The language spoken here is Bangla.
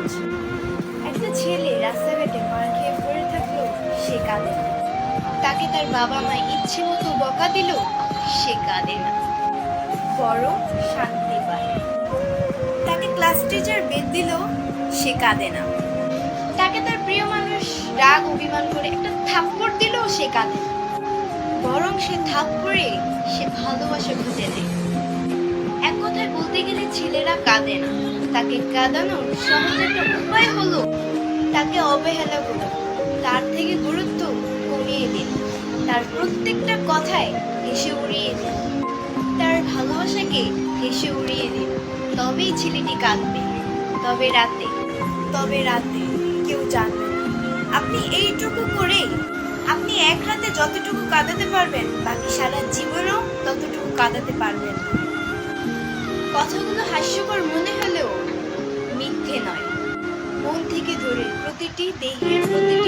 বলছি। একটা ছেলে রাস্তাঘাটে মার খেয়ে পড়ে থাকলো, সে কাঁদে না। তাকে তার বাবা মা ইচ্ছে মতো বকা দিল, সে কাঁদে না, বরং শান্তি পায়। তাকে ক্লাস টিচার বেত দিল, সে কাঁদে না। তাকে তার প্রিয় মানুষ রাগ অভিমান করে একটা থাপ্পড় দিল, সে কাঁদে না, বরং সে থাপ্পড়ে সে ভালোবাসা খুঁজে নেয়। এক কথায় বলতে গেলে ছেলেরা কাঁদে না, তাকে কাঁদানোর সহজ একটা উপায় হলো তাকে অবহেলা করুন, তার থেকে গুরুত্ব কমিয়ে দিন, তার প্রত্যেকটা কথায় হেসে উড়িয়ে দিন, তার ভালোবাসাকে হেসে উড়িয়ে দিন। তবেই ছেলেটি কাঁদবে। তবে রাতে, তবে রাতে কেউ জানবে না। আপনি এইটুকু করে আপনি এক রাতে যতটুকু কাঁদাতে পারবেন, বাকি সারা জীবনও ততটুকু কাঁদাতে পারবেন না। কথাগুলো হাস্যকর মনে হলেও মিথ্যে নয়। মন থেকে ধরে প্রতিটি দেহের প্রতিটি